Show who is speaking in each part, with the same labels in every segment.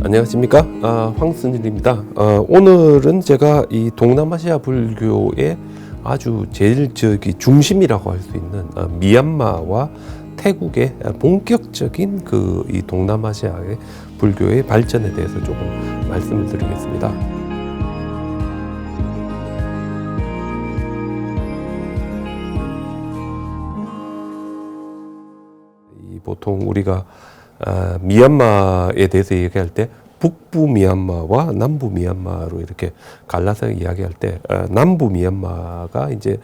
Speaker 1: 안녕하십니까, 황순일입니다. 오늘은 제가 이 동남아시아 불교의 아주 제일 중심이라고 할 수 있는 미얀마와 태국의 본격적인 이 동남아시아의 불교의 발전에 대해서 조금 말씀을 드리겠습니다. 보통 우리가 미얀마에 대해서 얘기할 때 북부 미얀마와 남부 미얀마로 이렇게 갈라서 이야기할 때 남부 미얀마가 이제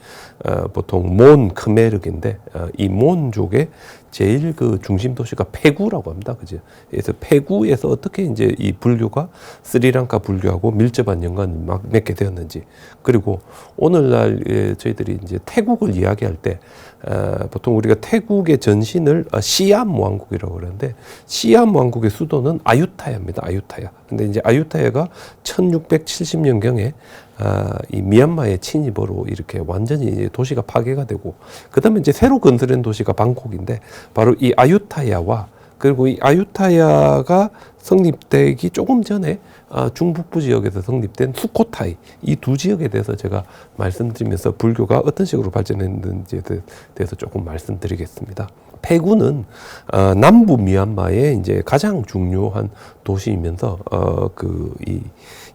Speaker 1: 보통 몬 크메르인데 이 몬족의 제일 그 중심 도시가 페구라고 합니다. 그죠? 그래서 페구에서 어떻게 이제 이 불교가 스리랑카 불교하고 밀접한 연관을 맺게 되었는지, 그리고 오늘날 저희들이 이제 태국을 이야기할 때 보통 우리가 태국의 전신을 시암 왕국이라고 그러는데, 시암 왕국의 수도는 아유타야입니다. 아유타야. 근데 이제 아유타야가 1670년경에 이 미얀마의 침입으로 이렇게 완전히 이제 도시가 파괴가 되고, 그 다음에 이제 새로 건설한 도시가 방콕인데, 바로 이 아유타야와, 그리고 이 아유타야가 성립되기 조금 전에 중북부 지역에서 성립된 수코타이, 이 두 지역에 대해서 제가 말씀드리면서 불교가 어떤 식으로 발전했는지에 대해서 조금 말씀드리겠습니다. 페구는 남부 미얀마의 이제 가장 중요한 도시이면서 이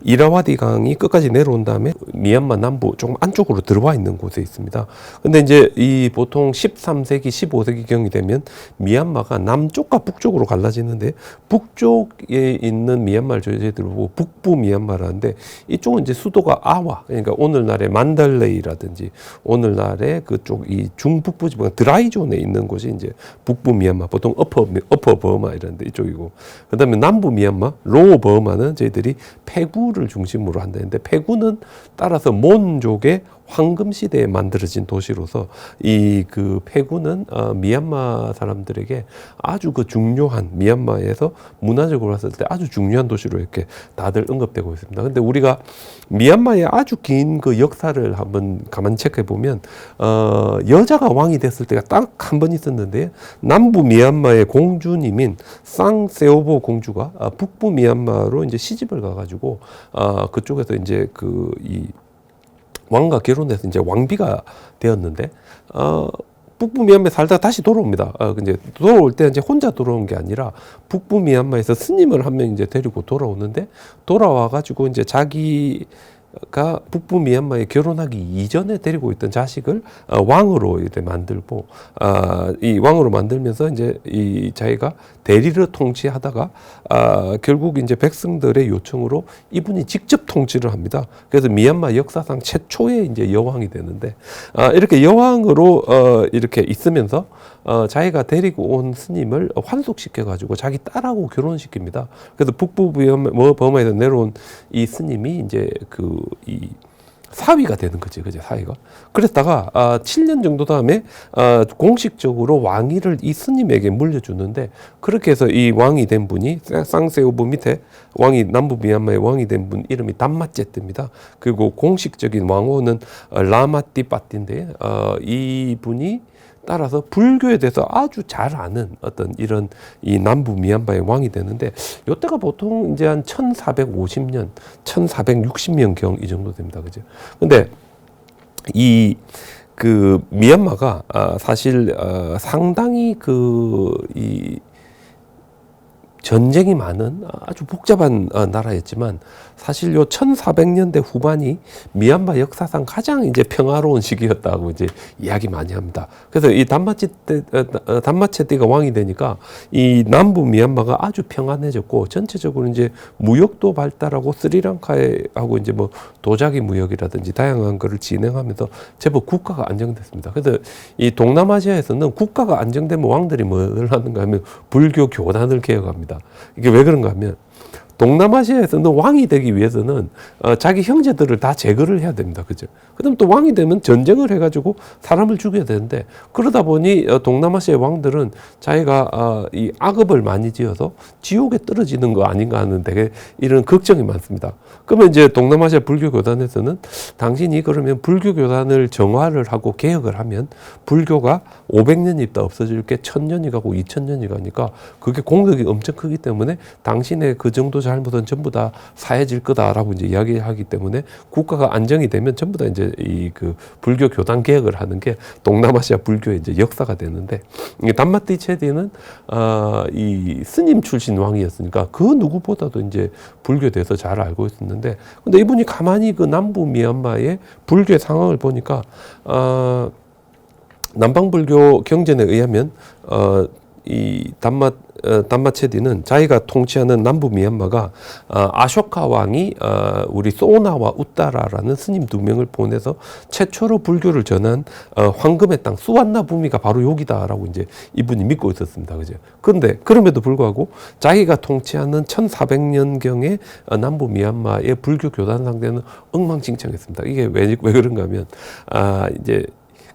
Speaker 1: 이라와디 강이 끝까지 내려온 다음에 미얀마 남부 조금 안쪽으로 들어와 있는 곳에 있습니다. 근데 이제 이 보통 13세기, 15세기경이 되면 미얀마가 남쪽과 북쪽으로 갈라지는데, 북쪽에 있는 미얀마를 저희들 보고 북부 미얀마라는데, 이쪽은 이제 수도가 아와, 그러니까 오늘날의 만달레이라든지 오늘날의 그쪽 이 중북부 지방 드라이존에 있는 곳이 이제 북부 미얀마, 보통 어퍼 버마 이런데 이쪽이고, 그다음에 남부 미얀마, 로우 버마는 저희들이 페구를 중심으로 한다는데, 페구는 따라서 몬족의 황금 시대에 만들어진 도시로서 이 페구는 미얀마 사람들에게 아주 중요한, 미얀마에서 문화적으로 봤을 때 아주 중요한 도시로 이렇게 다들 언급되고 있습니다. 근데 우리가 미얀마의 아주 긴 그 역사를 한번 가만 체크해 보면 여자가 왕이 됐을 때가 딱 한 번 있었는데, 남부 미얀마의 공주님인 쌍세오보 공주가 북부 미얀마로 이제 시집을 가가지고 그쪽에서 이제 이 왕과 결혼해서 이제 왕비가 되었는데, 북부 미얀마에 살다가 다시 돌아옵니다. 이제 돌아올 때 이제 혼자 돌아온 게 아니라 북부 미얀마에서 스님을 한 명 이제 데리고 돌아오는데, 돌아와가지고 이제 자기가 북부 미얀마에 결혼하기 이전에 데리고 있던 자식을 왕으로 이렇게 만들고, 이 왕으로 만들면서 이제 이 자기가 대리를 통치하다가 결국 이제 백성들의 요청으로 이분이 직접 통치를 합니다. 그래서 미얀마 역사상 최초의 이제 여왕이 되는데, 이렇게 여왕으로 이렇게 있으면서 자기가 데리고 온 스님을 환속시켜 가지고 자기 딸하고 결혼시킵니다. 그래서 북부 버마에서 내려온 이 스님이 이제 이 사위가 되는 거지, 그죠, 사위가. 그랬다가 7년 정도 다음에 공식적으로 왕위를 이 스님에게 물려주는데, 그렇게 해서 이 왕이 된 분이 쌍세오보 밑에 왕이, 남부 미얀마의 왕이 된 분 이름이 담마제트입니다. 그리고 공식적인 왕호는 라마띠빠띠인데, 이 분이 따라서 불교에 대해서 아주 잘 아는 어떤 이런 이 남부 미얀마의 왕이 되는데, 이때가 보통 이제 한 1450년, 1460년경 이 정도 됩니다. 그죠? 근데 이 미얀마가 사실 상당히 이 전쟁이 많은 아주 복잡한 나라였지만, 사실 요 1400년대 후반이 미얀마 역사상 가장 이제 평화로운 시기였다고 이제 이야기 많이 합니다. 그래서 이 담마체띠가 왕이 되니까 이 남부 미얀마가 아주 평안해졌고, 전체적으로 이제 무역도 발달하고 스리랑카하고 이제 뭐 도자기 무역이라든지 다양한 거를 진행하면서 제법 국가가 안정됐습니다. 그래서 이 동남아시아에서는 국가가 안정되면 왕들이 뭘 하는가 하면 불교 교단을 개혁합니다. 이게 왜 그런가 하면, 동남아시아에서는 왕이 되기 위해서는 자기 형제들을 다 제거를 해야 됩니다. 그죠? 그다음 또 왕이 되면 전쟁을 해가지고 사람을 죽여야 되는데, 그러다 보니 동남아시아의 왕들은 자기가 이 악업을 많이 지어서 지옥에 떨어지는 거 아닌가 하는 되게 이런 걱정이 많습니다. 그러면 이제 동남아시아 불교 교단에서는, 당신이 그러면 불교 교단을 정화를 하고 개혁을 하면 불교가 500년이 있다 없어질 게 1000년이 가고 2000년이 가니까 그게 공덕이 엄청 크기 때문에 당신의 그 정도 잘못은 전부 다 사해질 거다라고 이제 이야기하기 때문에 국가가 안정이 되면 전부 다 이제 이 그 불교 교단 개혁을 하는 게 동남아시아 불교의 이제 역사가 되는데, 이 담마띠 체디는 이 스님 출신 왕이었으니까 그 누구보다도 이제 불교에 대해서 잘 알고 있었는데, 근데 이분이 가만히 그 남부 미얀마의 불교의 상황을 보니까 남방불교 경전에 의하면 이 담마체디는 자기가 통치하는 남부 미얀마가 아쇼카 왕이 우리 소나와 우따라라는 스님 2명을 보내서 최초로 불교를 전한 황금의 땅 수완나 부미가 바로 여기다라고 이제 이분이 믿고 있었습니다. 그죠? 그런데 그럼에도 불구하고 자기가 통치하는 1400년경의 남부 미얀마의 불교 교단 상대는 엉망진창했습니다. 이게 왜 그런가 하면 이제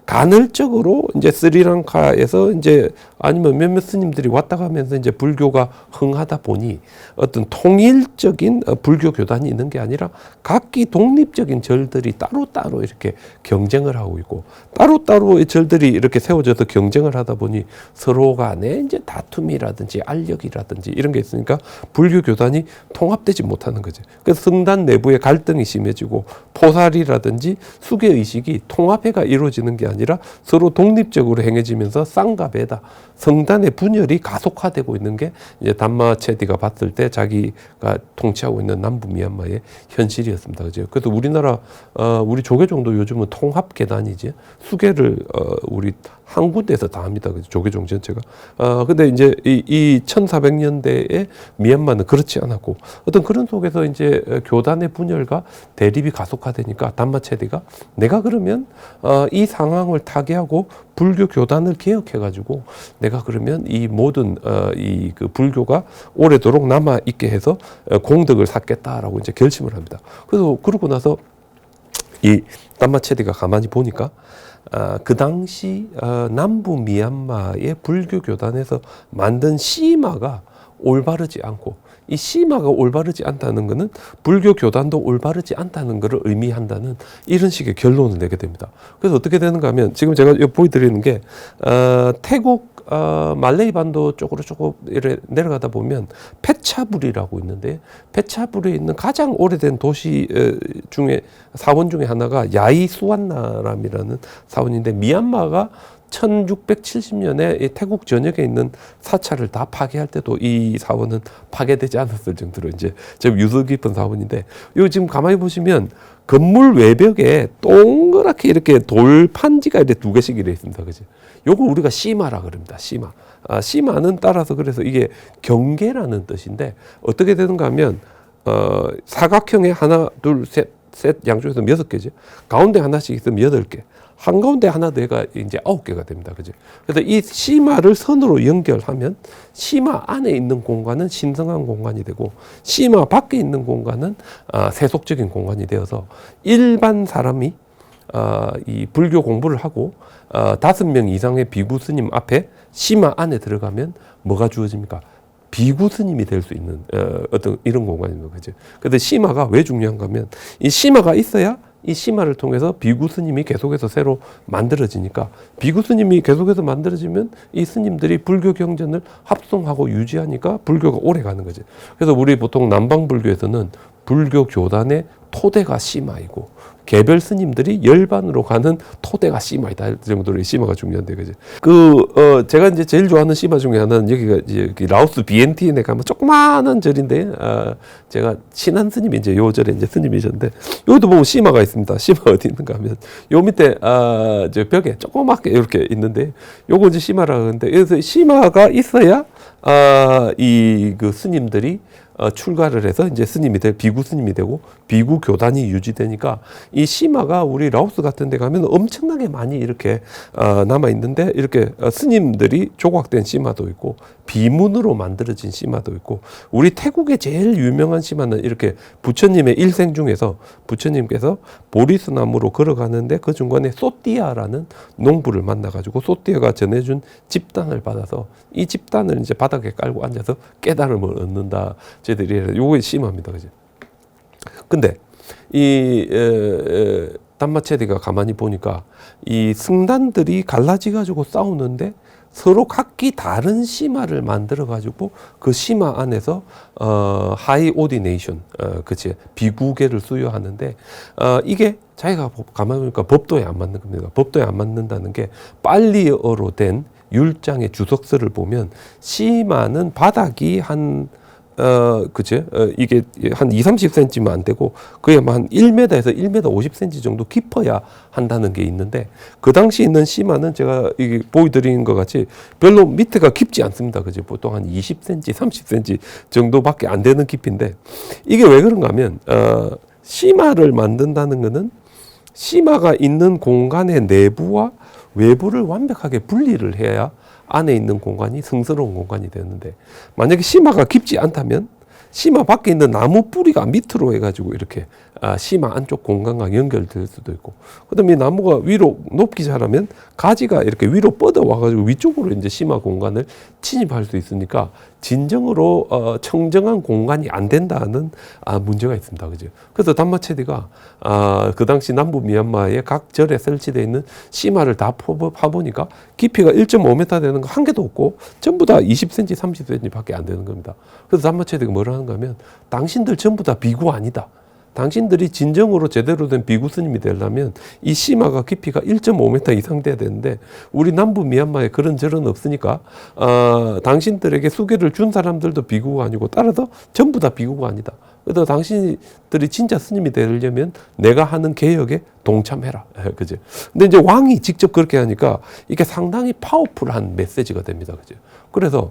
Speaker 1: 간헐적으로 이제 스리랑카에서 이제 아니면 몇몇 스님들이 왔다 가면서 이제 불교가 흥하다 보니 어떤 통일적인 불교 교단이 있는 게 아니라 각기 독립적인 절들이 따로따로 이렇게 경쟁을 하고 있고, 따로따로 절들이 이렇게 세워져서 경쟁을 하다 보니 서로 간에 이제 다툼이라든지 알력이라든지 이런 게 있으니까 불교 교단이 통합되지 못하는 거죠. 그래서 성단 내부의 갈등이 심해지고 포살이라든지 수계 의식이 통합회가 이루어지는 게 아니라 서로 독립적으로 행해지면서 쌍가베다 성단의 분열이 가속화되고 있는 게 이제 담마체디가 봤을 때 자기가 통치하고 있는 남부 미얀마의 현실이었습니다. 그죠? 그래서 우리나라 우리 조계종도 요즘은 통합 계단이지 수계를 우리 한 군데에서 다 합니다. 그죠? 조계종 전체가. 근데 이제 이 1400년대에 미얀마는 그렇지 않았고, 어떤 그런 속에서 이제 교단의 분열과 대립이 가속화되니까 담마체디가 내가 그러면 이 상황을 타개하고 불교 교단을 개혁해가지고 내가 그러면 이 모든 이 그 불교가 오래도록 남아 있게 해서 공덕을 쌓겠다라고 이제 결심을 합니다. 그래서 그러고 나서 이 담마체디가 가만히 보니까 그 당시 남부 미얀마의 불교 교단에서 만든 시마가 올바르지 않고, 이 시마가 올바르지 않다는 것은 불교 교단도 올바르지 않다는 것을 의미한다는 이런 식의 결론을 내게 됩니다. 그래서 어떻게 되는가 하면 지금 제가 보여드리는 게 태국 말레이 반도 쪽으로 조금 이렇게 내려가다 보면 페차부리라고 있는데, 페차부리에 있는 가장 오래된 도시 중에 사원 중에 하나가 야이 수완나람이라는 사원인데, 미얀마가 1670년에 태국 전역에 있는 사찰을 다 파괴할 때도 이 사원은 파괴되지 않았을 정도로 이제 좀 유서 깊은 사원인데, 요 지금 가만히 보시면 건물 외벽에 동그랗게 이렇게 돌판지가 이렇게 2개씩 이렇게 있습니다. 그죠? 요거 우리가 시마라 그럽니다. 시마. 시마는 따라서 그래서 이게 경계라는 뜻인데, 어떻게 되는가 하면 사각형에 하나, 둘, 셋 양쪽에서 6개죠. 가운데 하나씩 있으면 8개. 한가운데 하나 더가 이제 9개가 됩니다. 그죠? 그래서 이 시마를 선으로 연결하면 시마 안에 있는 공간은 신성한 공간이 되고, 시마 밖에 있는 공간은 세속적인 공간이 되어서 일반 사람이 이 불교 공부를 하고 5명 이상의 비구 스님 앞에 시마 안에 들어가면 뭐가 주어집니까? 비구 스님이 될 수 있는 어떤 이런 공간입니다. 그죠? 그런데 시마가 왜 중요한가 하면, 이 시마가 있어야 이 시마를 통해서 비구 스님이 계속해서 새로 만들어지니까, 비구 스님이 계속해서 만들어지면 이 스님들이 불교 경전을 합송하고 유지하니까 불교가 오래 가는 거죠. 그래서 우리 보통 남방 불교에서는 불교 교단의 토대가 시마이고, 개별 스님들이 열반으로 가는 토대가 시마이다 할 정도로 시마가 중요한데, 그죠? 제가 이제 제일 좋아하는 시마 중에 하나는 여기가 이제 라오스 비엔티에 가면 조그마한 절인데, 제가 친한 스님이 이제 요 절에 이제 스님이셨는데, 여기도 보면 시마가 있습니다. 시마 어디 있는가 하면 요 밑에 저 벽에 조그맣게 이렇게 있는데, 요거 이제 시마라 그러는데, 그래서 시마가 있어야 이 그 스님들이 출가를 해서 이제 스님이 비구 스님이 되고 비구 교단이 유지되니까, 이 시마가 우리 라오스 같은 데 가면 엄청나게 많이 이렇게 남아 있는데, 이렇게 스님들이 조각된 시마도 있고 비문으로 만들어진 시마도 있고, 우리 태국의 제일 유명한 시마는 이렇게 부처님의 일생 중에서 부처님께서 보리수 나무로 걸어가는데 그 중간에 소띠아라는 농부를 만나가지고 소띠아가 전해준 집단을 받아서 이 집단을 이제 바닥에 깔고 앉아서 깨달음을 얻는다. 저희들이 요게 심합니다. 그죠? 근데 이 담마체디가 가만히 보니까 이 승단들이 갈라져 가지고 싸우는데 서로 각기 다른 심화를 만들어 가지고 그 심화 안에서 하이 오디네이션, 그치, 비구계를 수여하는데 이게 자기가 가만히 보니까 법도에 안 맞는 겁니다. 법도에 안 맞는다는 게 빨리어로 된 율장의 주석서를 보면 심화는 바닥이 한 그치? 이게 한 2, 30cm면 안 되고, 그게 한 1m에서 1m 50cm 정도 깊어야 한다는 게 있는데, 그 당시 있는 심화는 제가 이게 보여드리는 것 같이 별로 밑에가 깊지 않습니다. 그치? 보통 한 20cm, 30cm 정도밖에 안 되는 깊이인데, 이게 왜 그런가 하면, 심화를 만든다는 거는 심화가 있는 공간의 내부와 외부를 완벽하게 분리를 해야 안에 있는 공간이 성스러운 공간이 되는데, 만약에 심화가 깊지 않다면 심화 밖에 있는 나무 뿌리가 밑으로 해가지고 이렇게 심화 안쪽 공간과 연결될 수도 있고, 그다음에 이 나무가 위로 높기 자라면 가지가 이렇게 위로 뻗어 와가지고 위쪽으로 이제 심화 공간을 침입할 수 있으니까 진정으로 청정한 공간이 안 된다는 문제가 있습니다. 그죠? 그래서 단마체디가 그 당시 남부 미얀마의 각 절에 설치되어 있는 심화를 다 파보니까 깊이가 1.5m 되는 거 한 개도 없고 전부 다 20cm, 30cm 밖에 안 되는 겁니다. 그래서 단마체디가 뭐라 하는가 하면, 당신들 전부 다 비구 아니다. 당신들이 진정으로 제대로 된 비구 스님이 되려면 이 심화가 깊이가 1.5m 이상 돼야 되는데, 우리 남부 미얀마에 그런 절은 없으니까 당신들에게 수계를 준 사람들도 비구가 아니고, 따라서 전부 다 비구가 아니다. 그래서 당신들이 진짜 스님이 되려면 내가 하는 개혁에 동참해라. 그죠? 근데 이제 왕이 직접 그렇게 하니까 이게 상당히 파워풀한 메시지가 됩니다. 그죠? 그래서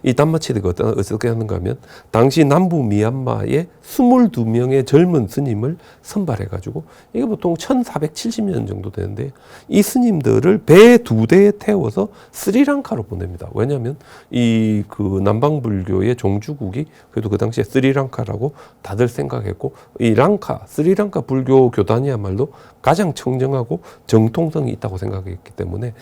Speaker 1: 이 단마체디가 어떻게 하는가 하면, 당시 남부 미얀마에 22명의 젊은 스님을 선발해가지고, 이게 보통 1470년 정도 되는데, 이 스님들을 배 2대에 태워서 스리랑카로 보냅니다. 왜냐하면 이 그 남방불교의 종주국이 그래도 그 당시에 스리랑카라고 다들 생각했고, 이 스리랑카 불교 교단이야말로 가장 청정하고 정통성이 있다고 생각했기 때문에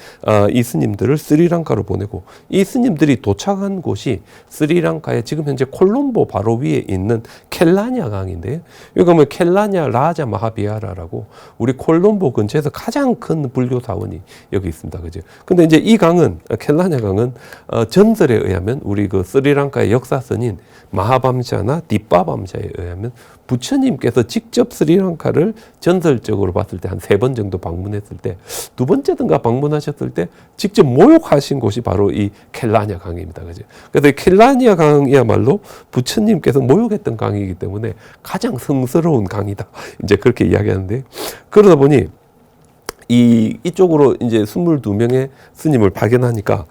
Speaker 1: 이 스님들을 스리랑카로 보내고, 이 스님들이 도착한 곳이 스리랑카의 지금 현재 콜롬보 바로 위에 있는 켈라냐 강인데요. 여기 보면 켈라냐 라자 마하비하라라고 우리 콜롬보 근처에서 가장 큰 불교 사원이 여기 있습니다. 그죠? 근데 이제 이 강은, 켈라냐 강은 전설에 의하면 우리 그 스리랑카의 역사선인 마하밤샤나 뒷바밤샤에 의하면 부처님께서 직접 스리랑카를 전설적으로 봤을 때 한 3번 정도 방문했을 때, 2번째든가 방문하셨을 때 직접 모욕하신 곳이 바로 이 켈라냐 강입니다. 그죠? 그래서 이 켈라냐 강이야말로 부처님께서 모욕했던 강이기 때문에 가장 성스러운 강이다. 이제 그렇게 이야기하는데, 그러다 보니 이쪽으로 이제 22명의 스님을 발견하니까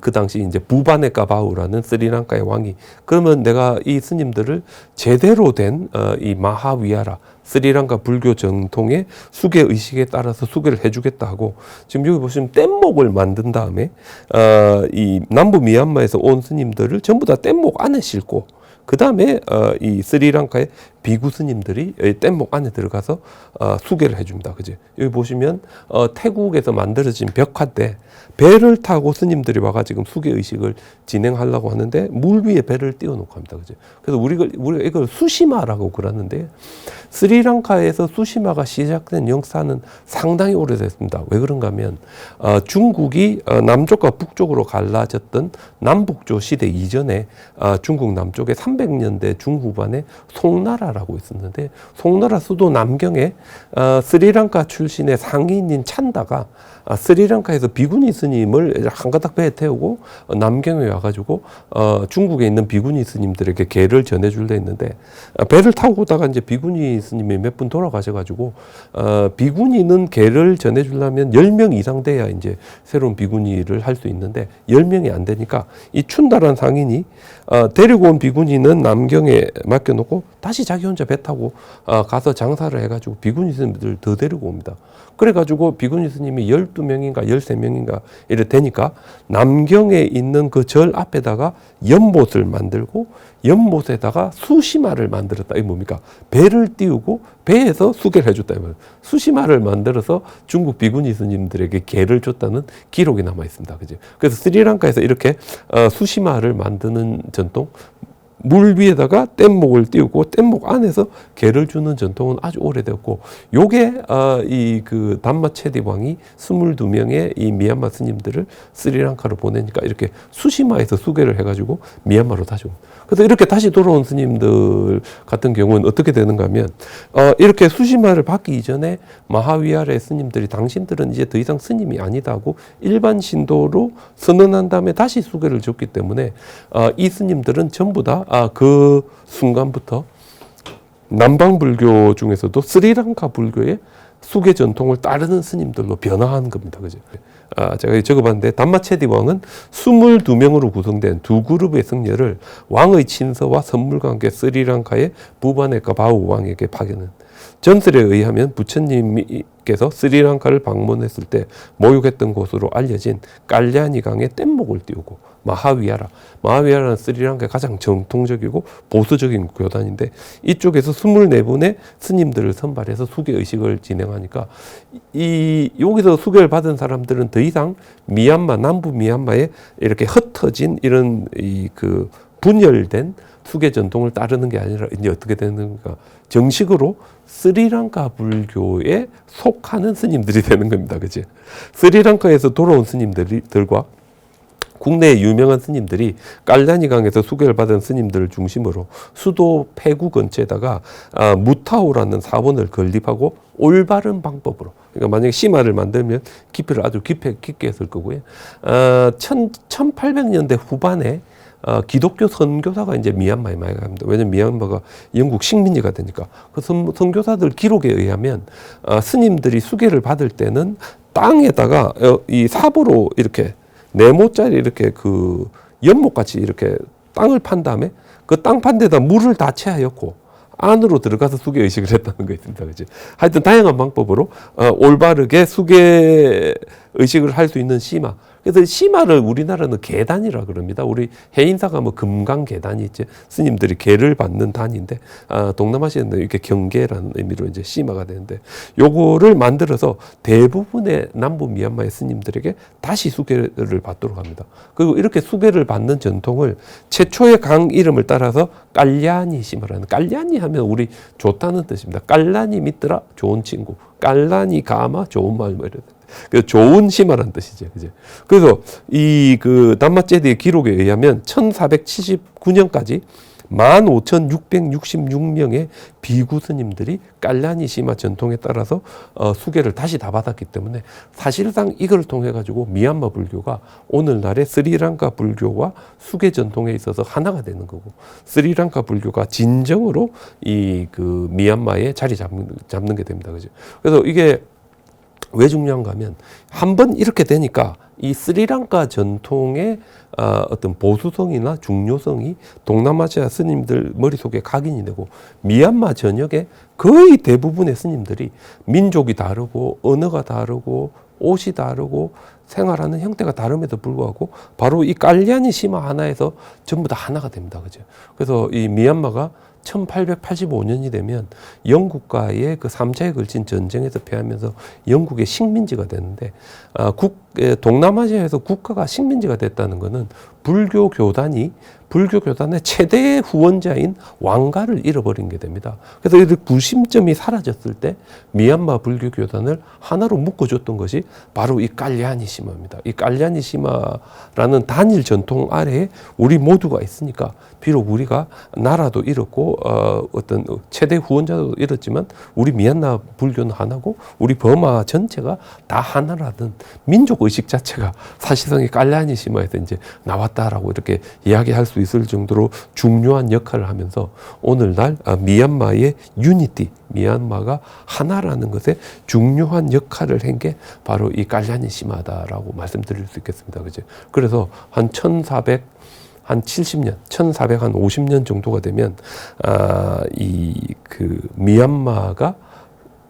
Speaker 1: 그 당시 이제 부바네카 바우라는 스리랑카의 왕이, 그러면 내가 이 스님들을 제대로 된 이 마하위하라, 스리랑카 불교 정통의 수계 의식에 따라서 수계를 해주겠다 하고, 지금 여기 보시면 뗏목을 만든 다음에 이 남부 미얀마에서 온 스님들을 전부 다 뗏목 안에 싣고, 그 다음에 이 스리랑카의 비구 스님들이 뗏목 안에 들어가서 수계를 해줍니다. 그죠? 여기 보시면 태국에서 만들어진 벽화 때 배를 타고 스님들이 와가 지금 수계 의식을 진행하려고 하는데 물 위에 배를 띄워놓고 합니다. 그죠? 그래서 우리가 이걸 수시마라고 그러는데, 스리랑카에서 수시마가 시작된 역사는 상당히 오래됐습니다. 왜 그런가 하면 중국이 남쪽과 북쪽으로 갈라졌던 남북조 시대 이전에 중국 남쪽에 300년대 중후반에 송나라라고 있었는데, 송나라 수도 남경에 스리랑카 출신의 상인인 찬다가 스리랑카에서 비구니 스님을 한 가닥 배에 태우고 남경에 와가지고 중국에 있는 비구니 스님들에게 계를 전해줄려 했는데, 배를 타고 오다가 이제 비구니 스님이 몇 분 돌아가셔가지고 비구니는 계를 전해주려면 10명 이상 돼야 이제 새로운 비구니를 할 수 있는데 10명이 안 되니까 이 춘다란 상인이 데리고 온 비구니는 남경에 맡겨놓고 다시 자기 혼자 배 타고 가서 장사를 해가지고 비구니 스님들 더 데리고 옵니다. 그래가지고 비구니 스님이 12명인가 13명인가 이래 되니까 남경에 있는 그 절 앞에다가 연못을 만들고, 연못에다가 수시마를 만들었다. 이게 뭡니까? 배를 띄우고 배에서 수계를 해줬다. 수시마를 만들어서 중국 비구니 스님들에게 계를 줬다는 기록이 남아 있습니다. 그죠? 그래서 스리랑카에서 이렇게 수시마를 만드는 전통, 물 위에다가 뗏목을 띄우고 뗏목 안에서 개를 주는 전통은 아주 오래되었고, 요게 이 그 담마 체디 왕이 22명의 이 미얀마 스님들을 스리랑카로 보내니까 이렇게 수시마에서 수계를 해가지고 미얀마로 다시 옵니다. 그래서 이렇게 다시 돌아온 스님들 같은 경우는 어떻게 되는가 하면 이렇게 수시마를 받기 이전에 마하위하르의 스님들이 당신들은 이제 더 이상 스님이 아니다 하고 일반 신도로 선언한 다음에 다시 수계를 줬기 때문에 이 스님들은 전부 다 그 순간부터 남방불교 중에서도 스리랑카 불교의 수계 전통을 따르는 스님들로 변화한 겁니다. 그죠? 제가 적어봤는데 담마체디 왕은 22명으로 구성된 두 그룹의 승려를 왕의 친서와 선물과 함께 스리랑카의 부바네카 바우 왕에게 파견한. 전설에 의하면 부처님께서 스리랑카를 방문했을 때 모욕했던 곳으로 알려진 깔리아니 강에 뗏목을 띄우고 마하위하라는 스리랑카의 가장 정통적이고 보수적인 교단인데, 이쪽에서 24분의 스님들을 선발해서 수계 의식을 진행하니까 여기서 수계를 받은 사람들은 더 이상 미얀마, 남부 미얀마에 이렇게 흩어진 이런 그 분열된 수계 전통을 따르는 게 아니라 이제 어떻게 되는가, 정식으로 스리랑카 불교에 속하는 스님들이 되는 겁니다. 그치? 스리랑카에서 돌아온 스님들과 국내의 유명한 스님들이 깔라니 강에서 수계를 받은 스님들을 중심으로 수도 페구 근처에다가 무타오라는 사원을 건립하고 올바른 방법으로, 그러니까 만약에 시마를 만들면 깊이를 아주 깊게 했을 거고요. 1800년대 후반에 기독교 선교사가 이제 미얀마에 많이 갑니다. 왜냐면 미얀마가 영국 식민지가 되니까. 그 선교사들 기록에 의하면 스님들이 수계를 받을 때는 땅에다가 이 삽으로 이렇게 네모짜리 이렇게 그 연못같이 이렇게 땅을 판 다음에 그 땅 판 데다 물을 다 채하였고 안으로 들어가서 수계 의식을 했다는 거 있습니다. 그치? 하여튼 다양한 방법으로 올바르게 수계 의식을 할 수 있는 시마. 그래서 시마를 우리나라는 계단이라 그럽니다. 우리 해인사가 뭐 금강 계단이 있지. 스님들이 계를 받는 단인데, 동남아시아는 이렇게 경계라는 의미로 이제 시마가 되는데, 요거를 만들어서 대부분의 남부 미얀마의 스님들에게 다시 수계를 받도록 합니다. 그리고 이렇게 수계를 받는 전통을 최초의 강 이름을 따라서 깔리아니 시마라는, 깔리아니 하면 우리 좋다는 뜻입니다. 깔라니 믿더라, 좋은 친구. 깔라니 가마, 좋은 마을, 뭐 이런. 그 좋은 시마라는 뜻이죠. 그죠? 그래서 이 그 담마제디의 기록에 의하면 1479년까지 15,666명의 비구 스님들이 깔라니 시마 전통에 따라서 수계를 다시 다 받았기 때문에 사실상 이걸 통해 가지고 미얀마 불교가 오늘날의 스리랑카 불교와 수계 전통에 있어서 하나가 되는 거고, 스리랑카 불교가 진정으로 이 그 미얀마에 자리 잡는 게 됩니다. 그죠? 그래서 이게 왜 중요한가 하면 한번 이렇게 되니까 이 스리랑카 전통의 어떤 보수성이나 중요성이 동남아시아 스님들 머릿속에 각인이 되고, 미얀마 전역에 거의 대부분의 스님들이 민족이 다르고 언어가 다르고 옷이 다르고 생활하는 형태가 다름에도 불구하고 바로 이 깔리아니 시마 하나에서 전부 다 하나가 됩니다. 그죠? 그래서 이 미얀마가 1885년이 되면 영국과의 그 3차에 걸친 전쟁에서 패하면서 영국의 식민지가 되는데, 동남아시아에서 국가가 식민지가 됐다는 것은 불교 교단의 최대의 후원자인 왕가를 잃어버린 게 됩니다. 그래서 이 구심점이 사라졌을 때 미얀마 불교 교단을 하나로 묶어줬던 것이 바로 이 깔리아니 시마입니다. 이 깔리아니 시마라는 단일 전통 아래에 우리 모두가 있으니까, 비록 우리가 나라도 잃었고 어떤 최대 후원자도 잃었지만 우리 미얀마 불교는 하나고 우리 버마 전체가 다 하나라는 민족 의식 자체가 사실상 이 깔리아니 시마에서 이제 나왔다라고 이렇게 이야기할 수 있을 정도로 중요한 역할을 하면서 오늘날 미얀마의 유니티, 미얀마가 하나라는 것에 중요한 역할을 한 게 바로 이 깔리아니 시마다라고 말씀드릴 수 있겠습니다. 그죠? 그래서 한 1450년 정도가 되면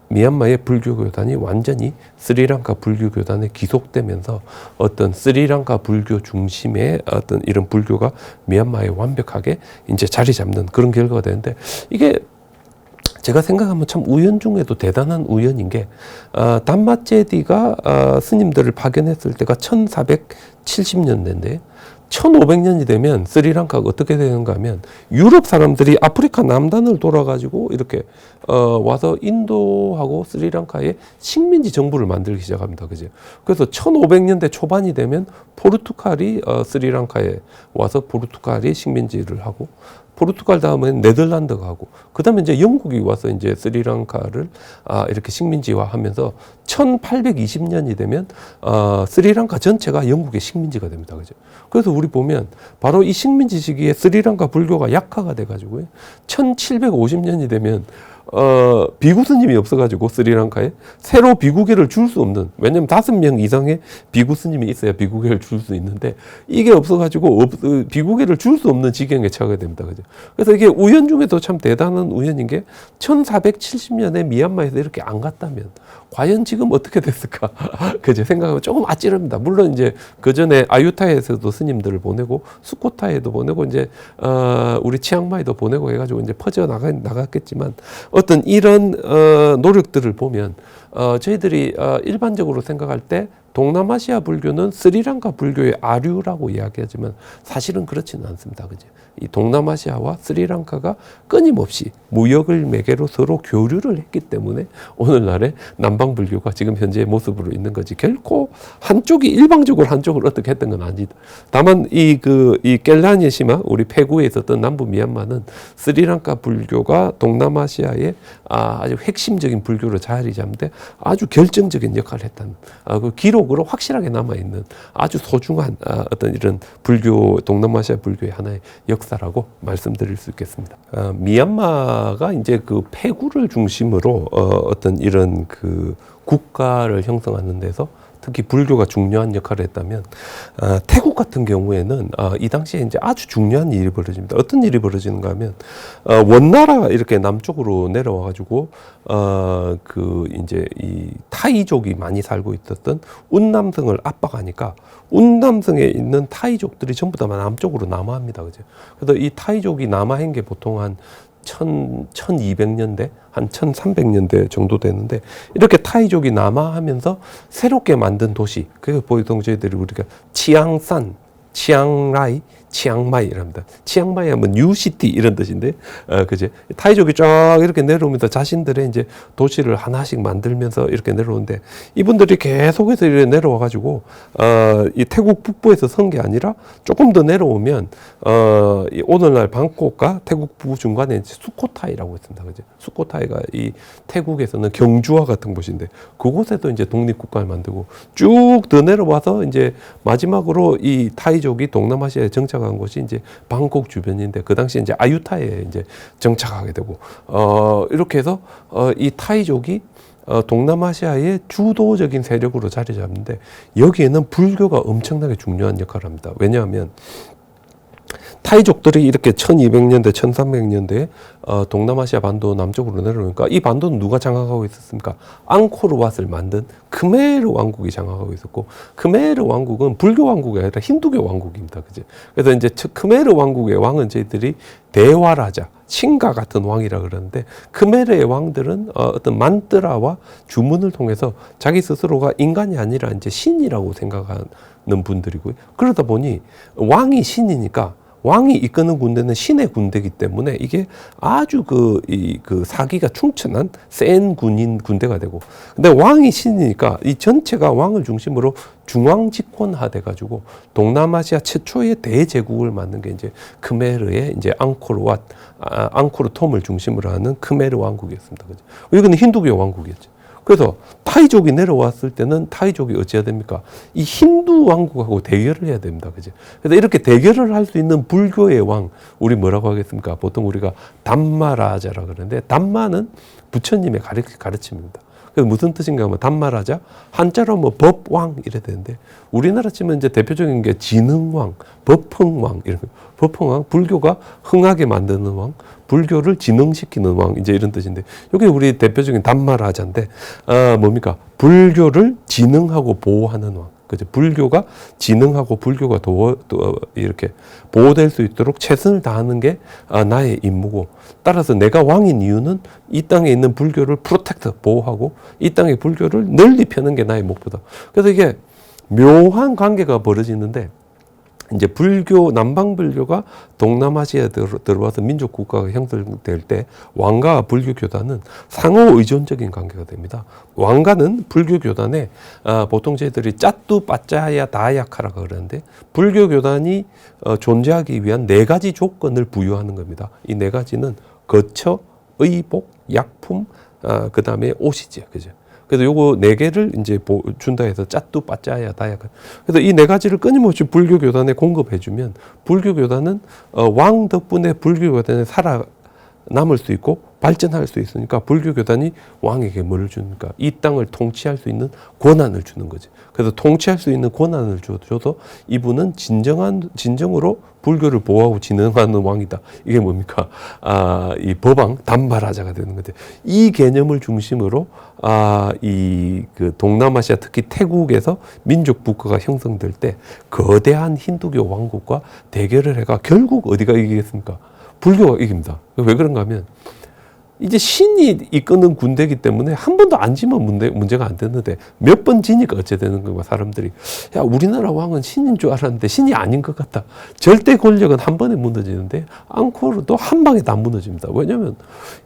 Speaker 1: 미얀마의 불교 교단이 완전히 스리랑카 불교 교단에 귀속되면서 어떤 스리랑카 불교 중심의 어떤 이런 불교가 미얀마에 완벽하게 이제 자리 잡는 그런 결과가 되는데, 이게 제가 생각하면 참 우연 중에도 대단한 우연인 게, 담마제디가 스님들을 파견했을 때가 1470년대인데 1500년이 되면 스리랑카가 어떻게 되는가 하면 유럽 사람들이 아프리카 남단을 돌아가지고 이렇게 와서 인도하고 스리랑카에 식민지 정부를 만들기 시작합니다. 그죠? 그래서 1500년대 초반이 되면 포르투갈이 스리랑카에 와서 포르투갈이 식민지를 하고, 포르투갈 다음엔 네덜란드가 하고, 그 다음에 이제 영국이 와서 이제 스리랑카를 이렇게 식민지화하면서 1820년이 되면 스리랑카 전체가 영국의 식민지가 됩니다. 그죠? 그래서 우리 보면 바로 이 식민지 시기에 스리랑카 불교가 약화가 돼가지고요. 1750년이 되면 비구 스님이 없어가지고 스리랑카에 새로 비구계를 줄 수 없는, 왜냐면 5명 이상의 비구 스님이 있어야 비구계를 줄 수 있는데 이게 없어가지고 비구계를 줄 수 없는 지경에 처하게 됩니다. 그죠? 그래서 이게 우연 중에도 참 대단한 우연인 게 1470년에 미얀마에서 이렇게 안 갔다면 과연 지금 어떻게 됐을까? 그제 생각하면 조금 아찔합니다. 물론 이제 그 전에 아유타야에서도 스님들을 보내고 수코타에도 보내고 이제 우리 치앙마이도 보내고 해가지고 이제 퍼져 나갔겠지만 어떤 이런 노력들을 보면 저희들이 일반적으로 생각할 때 동남아시아 불교는 스리랑카 불교의 아류라고 이야기하지만 사실은 그렇지는 않습니다. 그죠? 이 동남아시아와 스리랑카가 끊임없이 무역을 매개로 서로 교류를 했기 때문에 오늘날의 남방 불교가 지금 현재의 모습으로 있는 거지, 결코 한쪽이 일방적으로 한쪽을 어떻게 했던 건 아니다. 다만 이 켈라니시마, 우리 페구에 있었던 남부 미얀마는 스리랑카 불교가 동남아시아의 아주 핵심적인 불교로 자리 잡는데 아주 결정적인 역할을 했다는 그 기록으로 확실하게 남아있는 아주 소중한 어떤 이런 불교, 동남아시아 불교의 하나의 역사라고 말씀드릴 수 있겠습니다. 미얀마가 이제 그 페구를 중심으로 어떤 이런 그 국가를 형성하는 데서 특히 불교가 중요한 역할을 했다면 태국 같은 경우에는 이 당시에 이제 아주 중요한 일이 벌어집니다. 어떤 일이 벌어지는가 하면 원나라가 이렇게 남쪽으로 내려와 가지고 그 이제 이 타이족이 많이 살고 있었던 운남성을 압박하니까 운남성에 있는 타이족들이 전부 다 남쪽으로 남하합니다. 그죠? 그래서 이 타이족이 남하한 게 보통 한 1200년대, 한 1300년대 정도 되는데, 이렇게 타이족이 남하하면서 새롭게 만든 도시, 그게 보통 저희들이 우리가 치앙산, 치앙라이, 치앙마이랍니다. 치앙마이 하면 뉴시티 이런 뜻인데, 그제 타이족이 쫙 이렇게 내려오면서 자신들의 이제 도시를 하나씩 만들면서 이렇게 내려오는데, 이분들이 계속해서 이렇게 내려와가지고 이 태국 북부에서 선 게 아니라 조금 더 내려오면 이 오늘날 방콕과 태국 북부 중간에 이제 수코타이라고 있습니다. 그죠? 수코타이가 이 태국에서는 경주와 같은 곳인데 그곳에도 이제 독립국가를 만들고 쭉 더 내려와서 이제 마지막으로 이 타이족이 동남아시아에 정착한 곳이 이제 방콕 주변인데 그 당시 이제 아유타에 이제 정착하게 되고 이렇게 해서 이 타이족이 동남아시아의 주도적인 세력으로 자리 잡는데 여기에는 불교가 엄청나게 중요한 역할을 합니다. 왜냐하면 타이족들이 이렇게 1200년대, 1300년대에 동남아시아 반도 남쪽으로 내려오니까 이 반도는 누가 장악하고 있었습니까? 앙코르왓을 만든 크메르 왕국이 장악하고 있었고, 크메르 왕국은 불교 왕국이 아니라 힌두교 왕국입니다. 그죠? 그래서 이제 크메르 왕국의 왕은 저희들이 대화라자, 신과 같은 왕이라 그러는데, 크메르의 왕들은 어떤 만뜨라와 주문을 통해서 자기 스스로가 인간이 아니라 이제 신이라고 생각하는 분들이고요. 그러다 보니 왕이 신이니까 왕이 이끄는 군대는 신의 군대이기 때문에 이게 아주 그 사기가 충천한 센 군대가 되고, 근데 왕이 신이니까 이 전체가 왕을 중심으로 중앙 집권화돼 가지고 동남아시아 최초의 대제국을 만든 게 이제 크메르의 이제 앙코르왓, 앙코르톰을 중심으로 하는 크메르 왕국이었습니다. 그죠? 여기는 힌두교 왕국이었죠. 그래서 타이족이 내려왔을 때는 타이족이 어찌해야 됩니까? 이 힌두 왕국하고 대결을 해야 됩니다. 그죠? 그래서 이렇게 대결을 할 수 있는 불교의 왕, 우리 뭐라고 하겠습니까? 보통 우리가 담마라자라 그러는데, 담마는 부처님의 가르침입니다. 그래서 무슨 뜻인가 하면 담마라자, 한자로 뭐 법왕 이래 되는데, 우리나라 치면 이제 대표적인 게 진흥왕, 법흥왕 이런 거. 법흥왕, 불교가 흥하게 만드는 왕, 불교를 진흥시키는 왕, 이제 이런 뜻인데, 이게 우리 대표적인 담마라자인데, 뭡니까? 불교를 진흥하고 보호하는 왕. 그죠? 불교가 진흥하고 불교가 이렇게 보호될 수 있도록 최선을 다하는 게 나의 임무고, 따라서 내가 왕인 이유는 이 땅에 있는 불교를 프로텍트, 보호하고 이 땅의 불교를 널리 펴는 게 나의 목표다. 그래서 이게 묘한 관계가 벌어지는데, 이제 불교, 남방 불교가 동남아시아에 들어와서 민족 국가가 형성될 때 왕가와 불교 교단은 상호 의존적인 관계가 됩니다. 왕가는 불교 교단에 보통 저희들이 짜뚜 빠짜야 다야카라고 그러는데 불교 교단이 존재하기 위한 4가지 조건을 부여하는 겁니다. 이 4가지는 거처, 의복, 약품, 그 다음에 옷이죠. 그죠? 그래서 요거 4개를 이제 준다 해서 짜뚜 빠짜야 다야카. 그래서 이 4가지를 끊임없이 불교 교단에 공급해주면 불교 교단은 왕 덕분에 불교 교단에 살아남을 수 있고 발전할 수 있으니까 불교 교단이 왕에게 뭘 주니까 이 땅을 통치할 수 있는 권한을 주는 거죠. 그래서 통치할 수 있는 권한을 줘서 이분은 진정으로 불교를 보호하고 진흥하는 왕이다. 이게 뭡니까? 이 법왕 단발하자가 되는 거죠. 이 개념을 중심으로 그 동남아시아 특히 태국에서 민족 국가가 형성될 때 거대한 힌두교 왕국과 대결을 해가 결국 어디가 이기겠습니까? 불교가 이깁니다. 왜 그런가 하면 이제 신이 이끄는 군대이기 때문에 한 번도 안 지면 문제가 안 되는데 몇 번 지니까 어째 되는 거야. 사람들이 야 우리나라 왕은 신인 줄 알았는데 신이 아닌 것 같다. 절대 권력은 한 번에 무너지는데 앙코르도 한 방에 다 무너집니다. 왜냐하면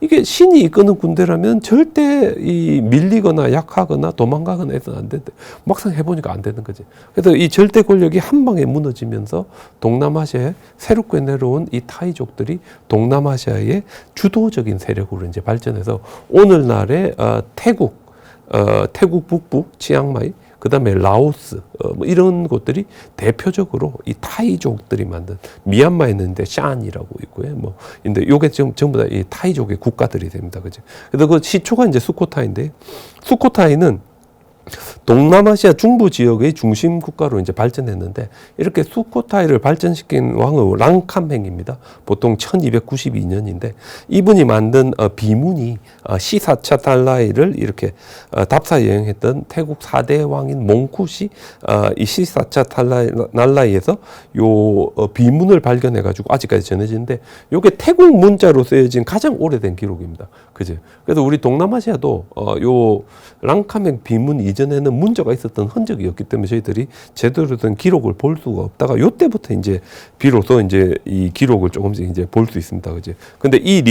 Speaker 1: 이게 신이 이끄는 군대라면 절대 이 밀리거나 약하거나 도망가거나 해서는 안 되는데 막상 해보니까 안 되는 거지. 그래서 이 절대 권력이 한 방에 무너지면서 동남아시아에 새롭게 내려온 이 타이족들이 동남아시아의 주도적인 세력으로 이제 발전해서 오늘날의 태국 북부 치앙마이, 그 다음에 라오스 뭐 이런 곳들이 대표적으로 이 타이족들이 만든 미얀마에 있는데 샨이라고 있고요. 뭐 근데 요게 전부 다 이 타이족의 국가들이 됩니다. 그죠? 그래서 그 시초가 이제 수코타이인데 수코타이는 동남아시아 중부 지역의 중심 국가로 이제 발전했는데 이렇게 수코타이를 발전시킨 왕은 랑캄행입니다. 보통 1292년인데 이분이 만든 비문이 시사차 달라이를 이렇게 답사 여행했던 태국 4대 왕인 몽쿠시 이 시사차 달라이에서 요 비문을 발견해 가지고 아직까지 전해지는데 요게 태국 문자로 쓰여진 가장 오래된 기록입니다. 그죠? 그래서 우리 동남아시아도 요 랑캄행 비문 이전에는 문제가 있었던 흔적이 없기 때문에 저희들이 제대로 된 기록을 볼 수가 없다가 요때부터 이제 비로소 이제 이 기록을 조금씩 이제 볼 수 있습니다. 그죠? 근데 이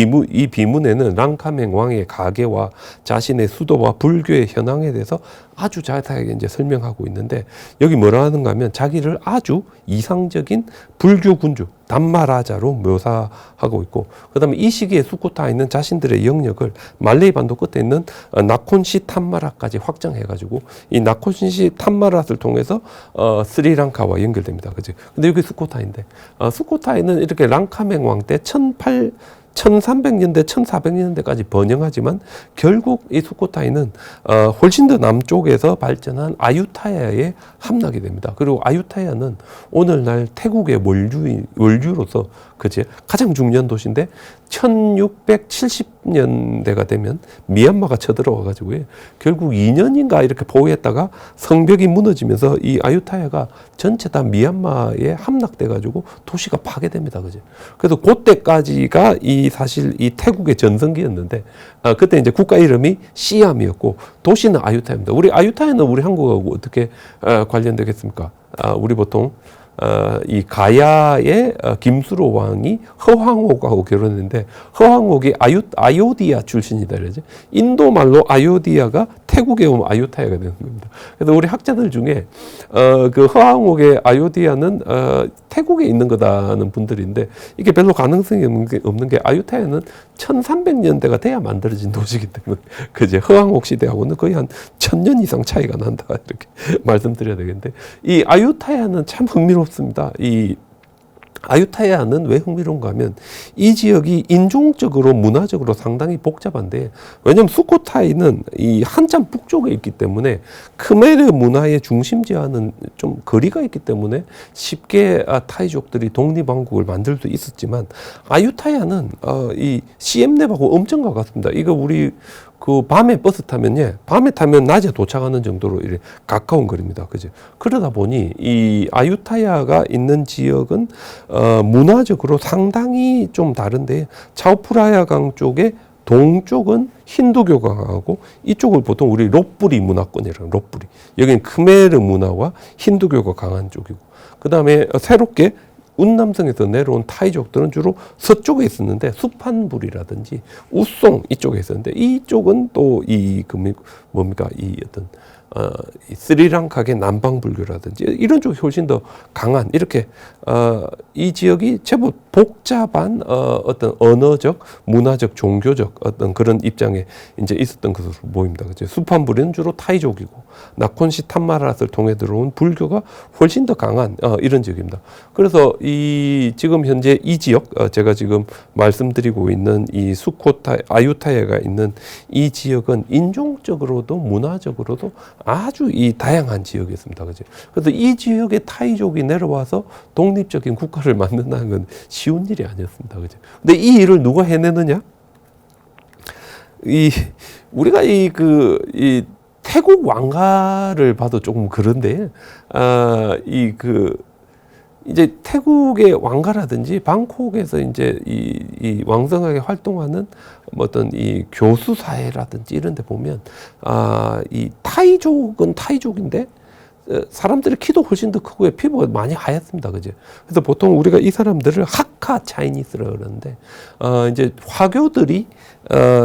Speaker 1: 비문에는 랑캄행 왕의 가계와 자신의 수도와 불교의 현황에 대해서 아주 자세하게 이제 설명하고 있는데 여기 뭐라 하는가 하면 자기를 아주 이상적인 불교 군주 단마라자로 묘사하고 있고 그 다음에 이 시기에 수코타이는 자신들의 영역을 말레이 반도 끝에 있는 나콘시 탐마라까지 확장해가지고 이 나콘시 탐마라를 통해서 스리랑카와 연결됩니다. 그죠? 근데 여기 수코타이인데 수코타이는 이렇게 랑카맹 왕 때 1300년대, 1400년대까지 번영하지만 결국 이 수코타이는 훨씬 더 남쪽에서 발전한 아유타야에 함락이 됩니다. 그리고 아유타야는 오늘날 태국의 원류로서 그치? 가장 중요한 도시인데 1670년대가 되면 미얀마가 쳐들어와 가지고 결국 2년인가 이렇게 보호했다가 성벽이 무너지면서 이 아유타야가 전체 다 미얀마에 함락돼 가지고 도시가 파괴됩니다. 그죠? 그래서 그때까지가 사실 이 태국의 전성기였는데 그때 이제 국가 이름이 시암이었고 도시는 아유타야입니다. 우리 아유타야는 우리 한국하고 어떻게 관련되겠습니까? 우리 보통 이 가야의 김수로 왕이 허황옥하고 결혼했는데 허황옥이 아요디아 출신이다 그러죠. 인도 말로 아요디아가 태국에 오면 아유타야가 되는 겁니다. 그래서 우리 학자들 중에 그 허황옥의 아요디아는 태국에 있는 거다는 분들인데 이게 별로 가능성이 없는 게 아유타야는 1300년대가 돼야 만들어진 도시이기 때문에 그제 허황옥 시대하고는 거의 한 1000년 이상 차이가 난다 이렇게 말씀드려야 되겠는데 이 아유타야는 참 흥미롭습니다. 이 아유타야는 왜 흥미로운가 하면 이 지역이 인종적으로 문화적으로 상당히 복잡한데 왜냐하면 수코타이는 이 한참 북쪽에 있기 때문에 크메르 문화의 중심지와는 좀 거리가 있기 때문에 쉽게 타이족들이 독립왕국을 만들 수 있었지만 아유타야는 이 시엠랩하고 엄청 가깝습니다. 이거 우리 그 밤에 버스 타면 밤에 타면 낮에 도착하는 정도로 이렇게 가까운 거리입니다. 그죠? 그러다 보니 이 아유타야가 있는 지역은 문화적으로 상당히 좀 다른데 차오프라야강 쪽에 동쪽은 힌두교가 강하고 이쪽을 보통 우리 롯부리 문화권이라는 롯부리. 여기는 크메르 문화와 힌두교가 강한 쪽이고 그 다음에 새롭게 운남성에서 내려온 타이족들은 주로 서쪽에 있었는데 수판불이라든지 우송 이쪽에 있었는데 이쪽은 또 이 뭡니까 이 어떤 이 스리랑카계 남방불교라든지 이런 쪽이 훨씬 더 강한 이렇게 이 지역이 제법 복잡한 어떤 언어적, 문화적, 종교적 어떤 그런 입장에 이제 있었던 것으로 보입니다. 그죠? 수판불은 주로 타이족이고 나콘시 탐마라스를 통해 들어온 불교가 훨씬 더 강한 이런 지역입니다. 그래서 이 지금 현재 이 지역 제가 지금 말씀드리고 있는 이 수코타 아유타야가 있는 이 지역은 인종적으로도 문화적으로도 아주 이 다양한 지역이었습니다. 그죠? 그래서 이 지역에 타이족이 내려와서 독립적인 국가를 만든다는 건 쉬운 일이 아니었습니다. 그죠? 근데 이 일을 누가 해내느냐? 우리가 이 태국 왕가를 봐도 조금 그런데, 이제 태국의 왕가라든지 방콕에서 이제 이 왕성하게 활동하는 어떤 이 교수 사회라든지 이런 데 보면, 이 타이족은 타이족인데, 사람들의 키도 훨씬 더 크고 피부가 많이 하얗습니다. 그죠? 그래서 보통 우리가 이 사람들을 하카 차이니스라 그러는데, 이제 화교들이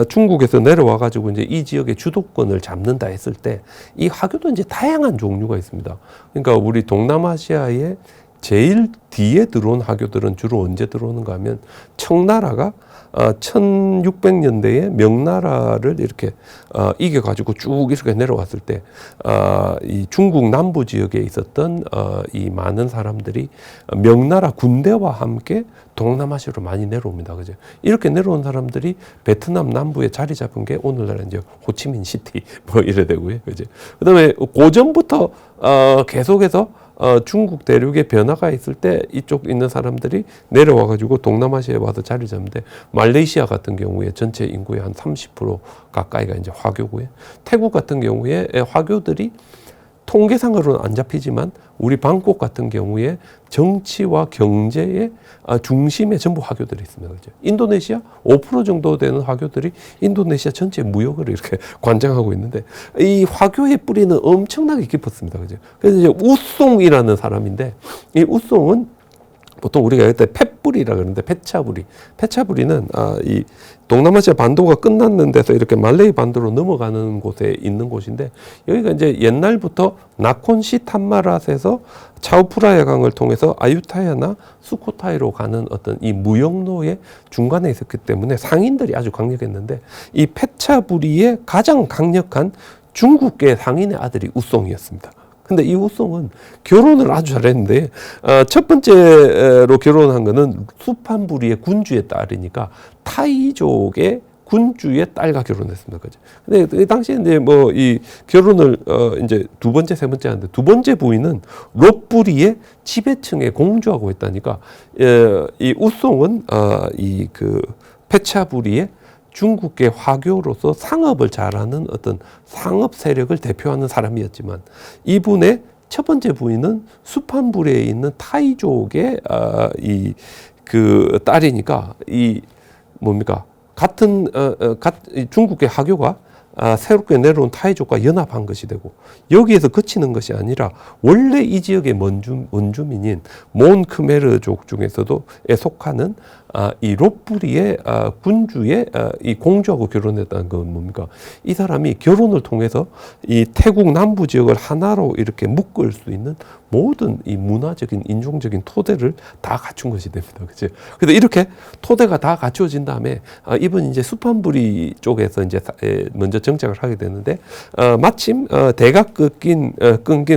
Speaker 1: 중국에서 내려와 가지고 이제 이 지역의 주도권을 잡는다 했을 때 이 화교도 이제 다양한 종류가 있습니다. 그러니까 우리 동남아시아에 제일 뒤에 들어온 화교들은 주로 언제 들어오는가 하면 청나라가 1600년대에 명나라를 이렇게 이겨가지고 쭉 이렇게 내려왔을 때 이 중국 남부 지역에 있었던 이 많은 사람들이 명나라 군대와 함께 동남아시아로 많이 내려옵니다. 그죠? 이렇게 내려온 사람들이 베트남 남부에 자리 잡은 게 오늘날 이제 호치민 시티 뭐 이래 되고요. 그죠? 그다음에 고전부터 계속해서 중국 대륙에 변화가 있을 때 이쪽 있는 사람들이 내려와가지고 동남아시아에 와서 자리 잡는데 말레이시아 같은 경우에 전체 인구의 한 30% 가까이가 이제 화교고요. 태국 같은 경우에 화교들이 통계상으로는 안 잡히지만 우리 방콕 같은 경우에 정치와 경제의 중심에 전부 화교들이 있습니다. 그죠? 인도네시아 5% 정도 되는 화교들이 인도네시아 전체 무역을 이렇게 관장하고 있는데 이 화교의 뿌리는 엄청나게 깊었습니다. 그죠? 그래서 이제 우송이라는 사람인데 이 우송은 보통 우리가 그때 펫뿌리라 그러는데 페차부리는 이 동남아시아 반도가 끝났는 데서 이렇게 말레이 반도로 넘어가는 곳에 있는 곳인데 여기가 이제 옛날부터 나콘시 탐마랏에서 차우프라야 강을 통해서 아유타야나 수코타이로 가는 어떤 이 무역로의 중간에 있었기 때문에 상인들이 아주 강력했는데 이 페차부리의 가장 강력한 중국계 상인의 아들이 우송이었습니다. 근데 이 우송은 결혼을 아주 잘했는데 첫 번째로 결혼한 거는 수판부리의 군주의 딸이니까 타이족의 군주의 딸과 결혼했습니다. 그죠? 근데 그 당시에 이제 뭐 이 결혼을 이제 두 번째, 세 번째 하는데 두 번째 부인은 롯부리의 지배층의 공주하고 했다니까 이 우송은 이 페차부리의 중국계 화교로서 상업을 잘하는 어떤 상업 세력을 대표하는 사람이었지만 이분의 첫 번째 부인은 수판불에 있는 타이족의 딸이니까 이 뭡니까 같은 중국계 화교가 새롭게 내려온 타이족과 연합한 것이 되고 여기에서 그치는 것이 아니라 원래 이 지역의 원주민인 몬크메르족 중에서도 속하는 이 롯부리의 군주의 이 공주하고 결혼했다는 건 뭡니까? 이 사람이 결혼을 통해서 이 태국 남부 지역을 하나로 이렇게 묶을 수 있는 모든 이 문화적인 인종적인 토대를 다 갖춘 것이 됩니다. 그죠? 그래서 이렇게 토대가 다 갖추어진 다음에 이분 이제 수판부리 쪽에서 이제 먼저 정착을 하게 되는데 마침 대가 끊긴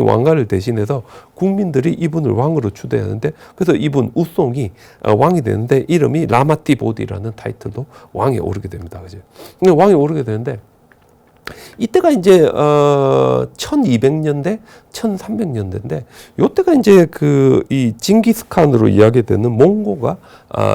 Speaker 1: 왕가를 대신해서 국민들이 이분을 왕으로 추대하는데 그래서 이분 우송이 왕이 되는데 이름이 라마티보디라는 타이틀로 왕에 오르게 됩니다. 그죠? 왕에 오르게 되는데 이때가 이제 1200년대, 1300년대인데 요때가 이제 이 징기스칸으로 이야기되는 몽고가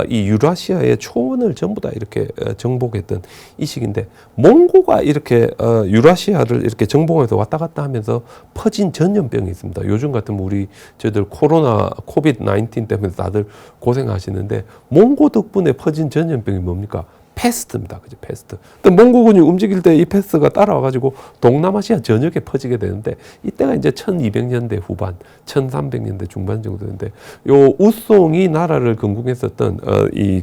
Speaker 1: 이 유라시아의 초원을 전부 다 이렇게 정복했던 이 시기인데 몽고가 이렇게 유라시아를 이렇게 정복해서 왔다 갔다 하면서 퍼진 전염병이 있습니다. 요즘 같으면 저희들 코비드 19 때문에 다들 고생하시는데 몽고 덕분에 퍼진 전염병이 뭡니까? 패스트입니다. 그죠? 패스트. 근데 몽고군이 움직일 때 이 패스트가 따라와가지고 동남아시아 전역에 퍼지게 되는데 이때가 이제 1200년대 후반, 1300년대 중반 정도인데 요 우송이 나라를 건국했었던 이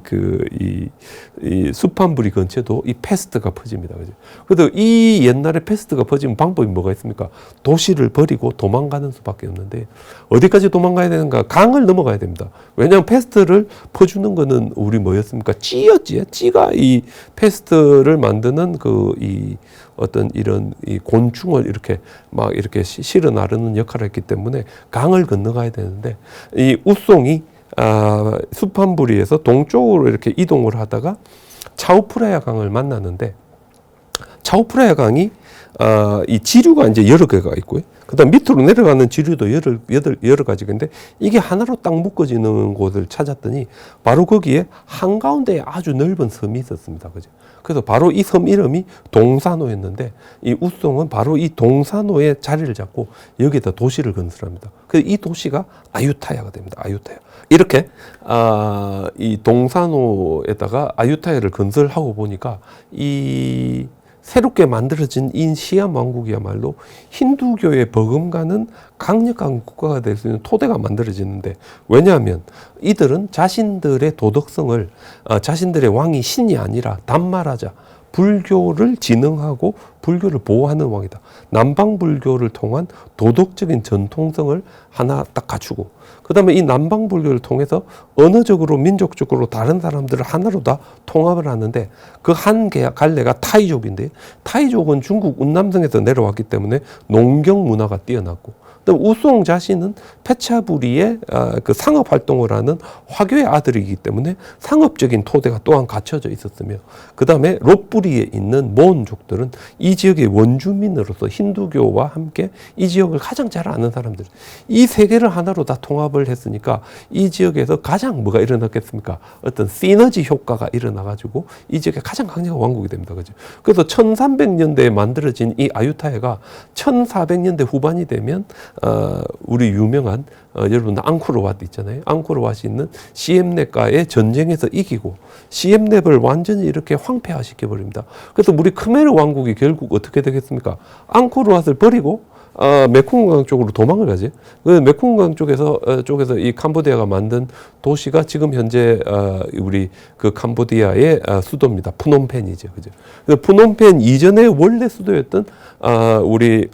Speaker 1: 수판부리 근처도 이 패스트가 퍼집니다. 그죠? 그래서 이 옛날에 패스트가 퍼지면 방법이 뭐가 있습니까? 도시를 버리고 도망가는 수밖에 없는데 어디까지 도망가야 되는가? 강을 넘어가야 됩니다. 왜냐하면 패스트를 퍼주는 거는 우리 뭐였습니까? 찌였지. 찌가 이 패스트를 만드는 어떤 이런 이 곤충을 이렇게 막 이렇게 실어 나르는 역할을 했기 때문에 강을 건너가야 되는데 이 우송이 수판부리에서 동쪽으로 이렇게 이동을 하다가 차우프라야 강을 만나는데 차우프라야 강이 이 지류가 이제 여러 개가 있고요. 그다음 밑으로 내려가는 지류도 여러 가지가 있는데 이게 하나로 딱 묶어지는 곳을 찾았더니 바로 거기에 한가운데에 아주 넓은 섬이 있었습니다. 그죠? 그래서 바로 이 섬 이름이 동사노였는데 이 우송은 바로 이 동사노에 자리를 잡고 여기에다 도시를 건설합니다. 그래서 이 도시가 아유타야가 됩니다. 아유타야. 이렇게 이 동사노에다가 아유타야를 건설하고 보니까 이 새롭게 만들어진 이 시암 왕국이야말로 힌두교에 버금가는 강력한 국가가 될 수 있는 토대가 만들어지는데 왜냐하면 이들은 자신들의 도덕성을 자신들의 왕이 신이 아니라 단말하자 불교를 진흥하고 불교를 보호하는 왕이다. 남방불교를 통한 도덕적인 전통성을 하나 딱 갖추고 그 다음에 이 남방불교를 통해서 언어적으로 민족적으로 다른 사람들을 하나로 다 통합을 하는데 그 한 갈래가 타이족인데 타이족은 중국 운남성에서 내려왔기 때문에 농경 문화가 뛰어났고 우송 자신은 페차부리의 그 상업 활동을 하는 화교의 아들이기 때문에 상업적인 토대가 또한 갖춰져 있었으며 그 다음에 롯부리에 있는 몬족들은 이 지역의 원주민으로서 힌두교와 함께 이 지역을 가장 잘 아는 사람들 이 세 개를 하나로 다 통합을 했으니까 이 지역에서 가장 뭐가 일어났겠습니까? 어떤 시너지 효과가 일어나가지고 이 지역에 가장 강력한 왕국이 됩니다. 그죠? 그래서 1300년대에 만들어진 이 아유타야가 1400년대 후반이 되면 우리 유명한 여러분 앙코르왓 있잖아요. 앙코르왓이 있는 시엠nep과의 전쟁에서 이기고 시엠nep을 완전히 이렇게 황폐화시켜 버립니다. 그래서 우리 크메르 왕국이 결국 어떻게 되겠습니까? 앙코르왓을 버리고 메콩강 쪽으로 도망을 가지. 그 메콩강 쪽에서 이 캄보디아가 만든 도시가 지금 현재 우리 그 캄보디아의 수도입니다. 푸놈펜이죠, 그죠? 푸놈펜 이전에 원래 수도였던 우리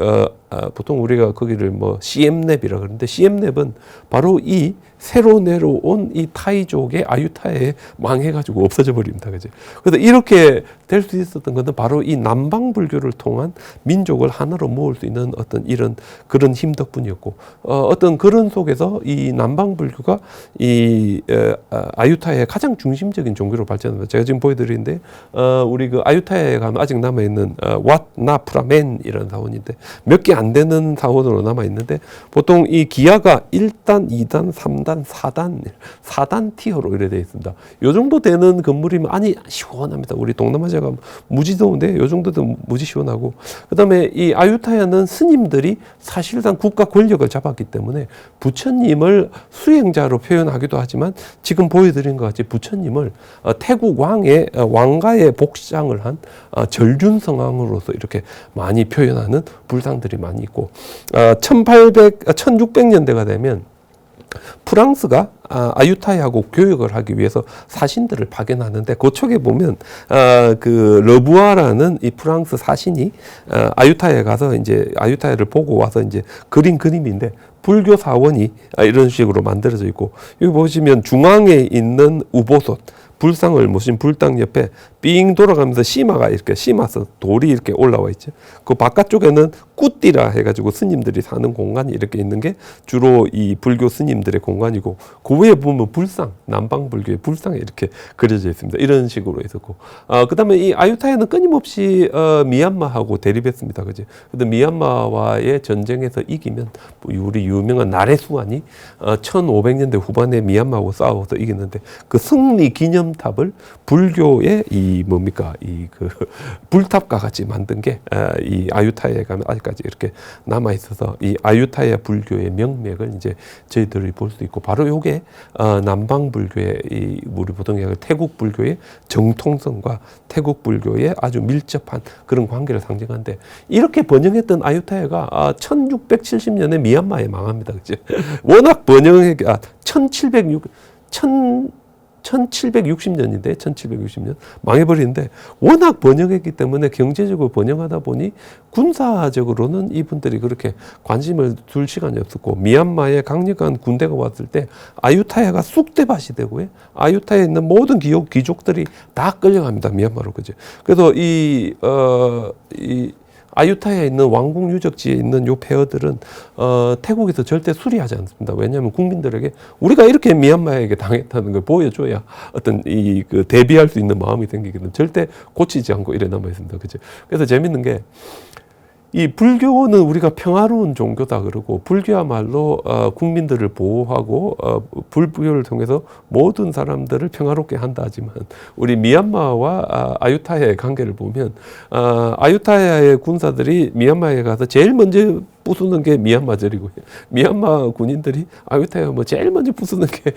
Speaker 1: 보통 우리가 거기를 뭐 시엠nep이라 그러는데 시엠nep은 바로 이 새로 내려온 이 타이족의 아유타야에 망해가지고 없어져 버립니다. 그죠? 그래서 이렇게 될 수 있었던 것은 바로 이 남방불교를 통한 민족을 하나로 모을 수 있는 어떤 그런 힘 덕분이었고, 어떤 그런 속에서 이 남방불교가 이 아유타야의 가장 중심적인 종교로 발전합니다. 제가 지금 보여드리는데, 우리 그 아유타야에 가면 아직 남아있는 왓나프라멘이라는 사원인데, 몇 개 안 되는 사원으로 남아있는데, 보통 이 기아가 1단, 2단, 3단, 4단 티어로 이래 되어 있습니다. 요 정도 되는 건물이면 아니 시원합니다. 우리 동남아시아가 무지 더운데 요 정도도 무지 시원하고, 그 다음에 이 아유타야는 스님들이 사실상 국가 권력을 잡았기 때문에 부처님을 수행자로 표현하기도 하지만, 지금 보여드린 것 같이 부처님을 태국 왕가의 복장을 한 절륜성왕으로서 이렇게 많이 표현하는 불상들이 많이 있고, 1600년대가 되면 프랑스가 아유타야하고 교역을 하기 위해서 사신들을 파견하는데, 그쪽에 보면 그 러부아라는 이 프랑스 사신이 아유타야에 가서 이제 아유타야를 보고 와서 이제 그린 그림인데, 불교 사원이 이런 식으로 만들어져 있고, 여기 보시면 중앙에 있는 우보솥 불상을 모신 불당 옆에 삥 돌아가면서 심화가 이렇게 심화서 돌이 이렇게 올라와 있죠. 그 바깥쪽에는 꾸띠라 해가지고 스님들이 사는 공간이 이렇게 있는 게 주로 이 불교 스님들의 공간이고, 그 위에 보면 불상, 남방불교의 불상이 이렇게 그려져 있습니다. 이런 식으로 있었고, 그 다음에 이 아유타야는 끊임없이 미얀마하고 대립했습니다. 그죠? 근데 미얀마와의 전쟁에서 이기면 우리 유명한 나레수완이 1500년대 후반에 미얀마하고 싸워서 이겼는데 그 승리 기념탑을 불교의 이 뭡니까 이 그 불탑과 같이 만든 게 이 아유타야에 가면 아직까지 이렇게 남아 있어서 이 아유타야 불교의 명맥을 이제 저희들이 볼 수 있고 바로 요게 남방 불교의 이 우리 보통 얘기하는 태국 불교의 정통성과 태국 불교의 아주 밀접한 그런 관계를 상징하는데 이렇게 번영했던 아유타야가 1670년에 미얀마에 망합니다. 그치? 워낙 번영해 1760년인데 1760년 망해버리는데 워낙 번영했기 때문에 경제적으로 번영하다 보니 군사적으로는 이분들이 그렇게 관심을 둘 시간이 없었고 미얀마에 강력한 군대가 왔을 때 아유타야가 쑥대밭이 되고요. 아유타야에 있는 모든 귀족들이 다 끌려갑니다. 미얀마로. 그죠? 그래서 이 아유타야에 있는 왕궁 유적지에 있는 요 폐허들은 태국에서 절대 수리하지 않습니다. 왜냐하면 국민들에게 우리가 이렇게 미얀마에게 당했다는 걸 보여줘야 어떤 그 대비할 수 있는 마음이 생기기 때문에 절대 고치지 않고 이래 남아 있습니다. 그죠? 그래서 재밌는 게 이 불교는 우리가 평화로운 종교다 그러고 불교야말로 국민들을 보호하고 불교를 통해서 모든 사람들을 평화롭게 한다 하지만 우리 미얀마와 아유타야의 관계를 보면 아유타야의 군사들이 미얀마에 가서 제일 먼저 부수는 게 미얀마절이고요. 미얀마 군인들이 아유타야 뭐 제일 먼저 부수는 게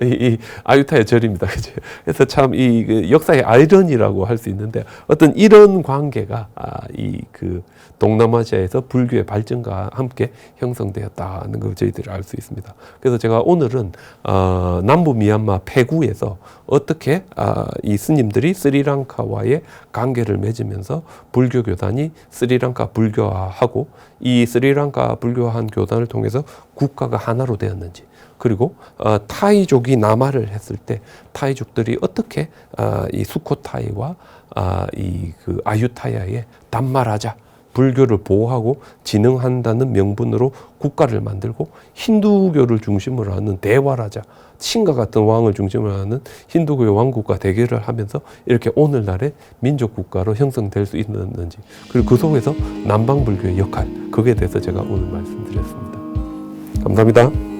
Speaker 1: 이 아유타야 절입니다. 그죠? 그래서 참 이 역사의 아이러니라고 할 수 있는데 어떤 이런 관계가 이 그 동남아시아에서 불교의 발전과 함께 형성되었다는 걸 저희들이 알 수 있습니다. 그래서 제가 오늘은 남부 미얀마 패구에서 어떻게 이 스님들이 스리랑카와의 관계를 맺으면서 불교 교단이 스리랑카 불교화하고 이 스리랑카 불교화한 교단을 통해서 국가가 하나로 되었는지 그리고 타이족이 남하를 했을 때 타이족들이 어떻게 이 수코타이와 이 그 아유타야에 단말하자 불교를 보호하고 진흥한다는 명분으로 국가를 만들고 힌두교를 중심으로 하는 대활하자 신과 같은 왕을 중심으로 하는 힌두교의 왕국과 대결을 하면서 이렇게 오늘날의 민족국가로 형성될 수 있는지 그리고 그 속에서 남방불교의 역할 그거에 대해서 제가 오늘 말씀드렸습니다. 감사합니다.